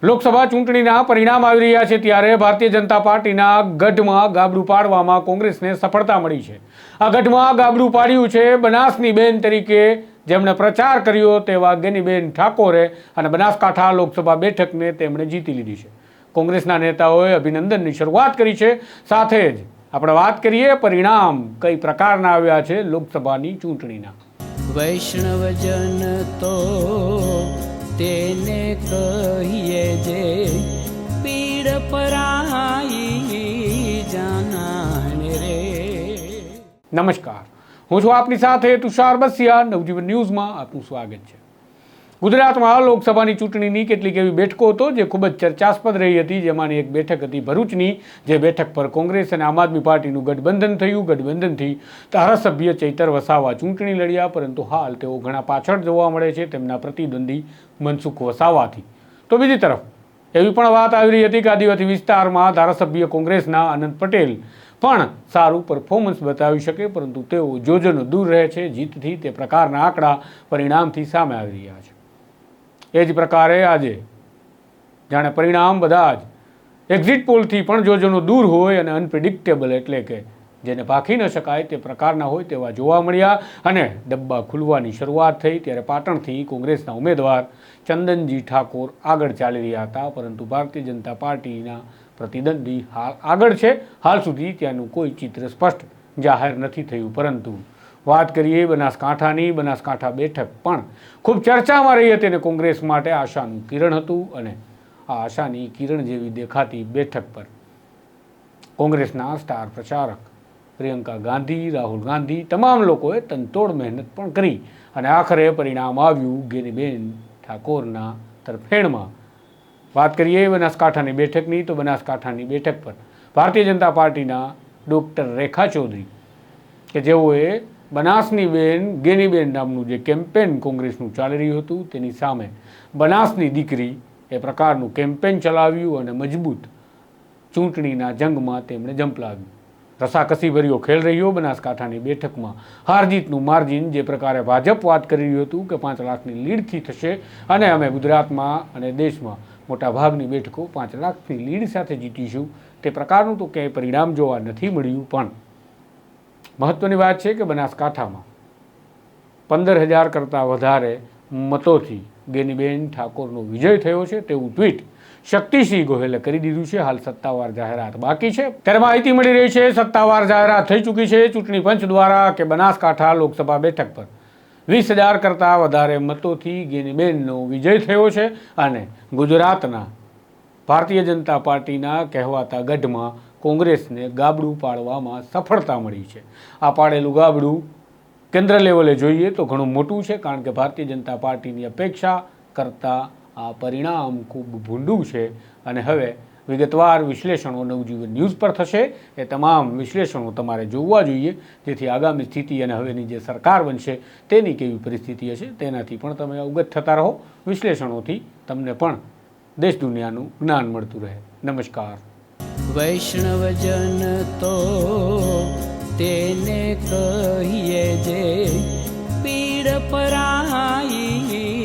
લોકસભા ચૂંટણીના પરિણામ આવી રહ્યા છે ત્યારે ભારતીય જનતા પાર્ટીના ગઢમાં ગાબડું પાડવામાં કોંગ્રેસને સફળતા મળી છે। આ ગઢમાં ગાબડું પાડ્યું છે બનાસની બેન તરીકે જેમણે પ્રચાર કર્યો તેવા ગેનીબેન ઠાકોરે અને બનાસકાંઠા લોકસભા બેઠકને તેમણે જીતી લીધી છે। કોંગ્રેસના નેતાઓએ અભિનંદનની શરૂઆત કરી છે। સાથે જ આપણે વાત કરીએ પરિણામ કઈ પ્રકારના આવ્યા છે લોકસભાની ચૂંટણીના। વૈષ્ણવજન તો તેને કહીએ જે પીડ પરાઈ જાનાને રે। નમસ્કાર, હું છું આપની સાથે તુષાર બસિયા। નવજીવન ન્યૂઝમાં આપનું સ્વાગત છે। ગુજરાતમાં લોકસભાની ચૂંટણીની કેટલીક એવી બેઠકો હતો જે ખૂબ જ ચર્ચાસ્પદ રહી હતી, જેમાંની એક બેઠક હતી ભરૂચની, જે બેઠક પર કોંગ્રેસ અને આમ આદમી પાર્ટીનું ગઠબંધન થયું। ગઠબંધનથી ધારાસભ્ય ચૈતર વસાવા ચૂંટણી લડ્યા, પરંતુ હાલ તેઓ ઘણા પાછળ જોવા મળે છે તેમના પ્રતિદ્વંદી મનસુખ વસાવાથી। તો બીજી તરફ એવી પણ વાત આવી રહી હતી કે આદિવાસી વિસ્તારમાં ધારાસભ્ય કોંગ્રેસના આનંદ પટેલ પણ સારું પરફોર્મન્સ બતાવી શકે, પરંતુ તેઓ જોજનો દૂર રહે છે જીતથી। તે પ્રકારના આંકડા પરિણામથી સામે આવી રહ્યા છે। એ જ પ્રકારે આજે જાણે પરિણામ બધા જ એક્ઝિટ પોલથી પણ જોજનો દૂર હોય અને અનપ્રિડિક્ટેબલ એટલે કે જેને ભાંખી ન શકાય તે પ્રકારના હોય તેવા જોવા મળ્યા અને ડબ્બા ખુલવાની શરૂઆત થઈ। ત્યારે પાટણથી કોંગ્રેસના ઉમેદવાર ચંદનજી ઠાકોર આગળ ચાલી રહ્યા હતા, પરંતુ ભારતીય જનતા પાર્ટીના પ્રતિદ્વંદી હાલ આગળ છે। હાલ સુધી ત્યાંનું કોઈ ચિત્ર સ્પષ્ટ જાહેર નથી થયું, પરંતુ વાત કરીએ બનાસકાંઠાની, બનાસકાંઠા બેઠક પણ ખૂબ ચર્ચામાં રહી હતી અને કોંગ્રેસ માટે આશાનું કિરણ હતું। અને આ આશાની કિરણ જેવી દેખાતી બેઠક પર કોંગ્રેસના સ્ટાર પ્રચારક પ્રિયંકા ગાંધી, રાહુલ ગાંધી, તમામ લોકોએ તનતોડ મહેનત પણ કરી અને આખરે પરિણામ આવ્યું ગેનીબેન ઠાકોરના તરફેણમાં। વાત કરીએ બનાસકાંઠાની બેઠકની, તો બનાસકાંઠાની બેઠક પર ભારતીય જનતા પાર્ટીના ડૉક્ટર રેખા ચૌધરી કે જેઓએ બનાસની બેન ગેનીબેન નામનું જે કેમ્પેન કોંગ્રેસનું ચાલી રહ્યું હતું તેની સામે બનાસની દીકરી એ પ્રકારનું કેમ્પેન ચલાવ્યું અને મજબૂત ચૂંટણીના જંગમાં તેમણે ઝંપલાવ્યું। રસાકસીભર્યો ખેલ રહ્યો બનાસકાંઠાની બેઠકમાં। હારજીતનું માર્જિન જે પ્રકારે ભાજપ વાત કરી રહ્યું હતું કે 5 લાખની લીડથી થશે અને અમે ગુજરાતમાં અને દેશમાં મોટાભાગની બેઠકો 5 લાખની લીડ સાથે જીતીશું, તે પ્રકારનું તો ક્યાંય પરિણામ જોવા નથી મળ્યું। પણ મહત્વની વાત છે કે બનાસકાંઠામાં 15,000 કરતાં વધારે મતોથી ગેનીબેન ઠાકોરનો વિજય થયો છે તેવું ટ્વીટ શક્તિસિંહ ગોહિલે કરી દીધું છે। હાલ સત્તાવાર જાહેરાત બાકી છે। ત્યારે માહિતી મળી રહી છે સત્તાવાર જાહેરાત થઈ ચૂકી છે ચૂંટણી પંચ દ્વારા કે બનાસકાંઠા લોકસભા બેઠક પર 20,000 કરતાં વધારે મતોથી ગેનીબેનનો વિજય થયો છે અને ગુજરાતના ભારતીય જનતા પાર્ટીના કહેવાતા ગઢમાં કોંગ્રેસને ગાબડું પાડવામાં સફળતા મળી છે। આ પાડેલું ગાબડું કેન્દ્ર લેવલે જોઈએ તો ઘણું મોટું છે, કારણ કે ભારતીય જનતા પાર્ટીની અપેક્ષા કરતાં આ પરિણામ ખૂબ ભૂંડું છે અને હવે વિગતવાર વિશ્લેષણો નવજીવન ન્યૂઝ પર થશે। એ તમામ વિશ્લેષણો તમારે જોવા જોઈએ, જેથી આગામી સ્થિતિ અને હવેની જે સરકાર બનશે તેની કેવી પરિસ્થિતિ હશે તેનાથી પણ તમે અવગત થતા રહો। વિશ્લેષણોથી તમને પણ દેશ દુનિયાનું જ્ઞાન મળતું રહે। નમસ્કાર। વૈષ્ણવજન તો તેને કહીએ જે પીડ પરાઈ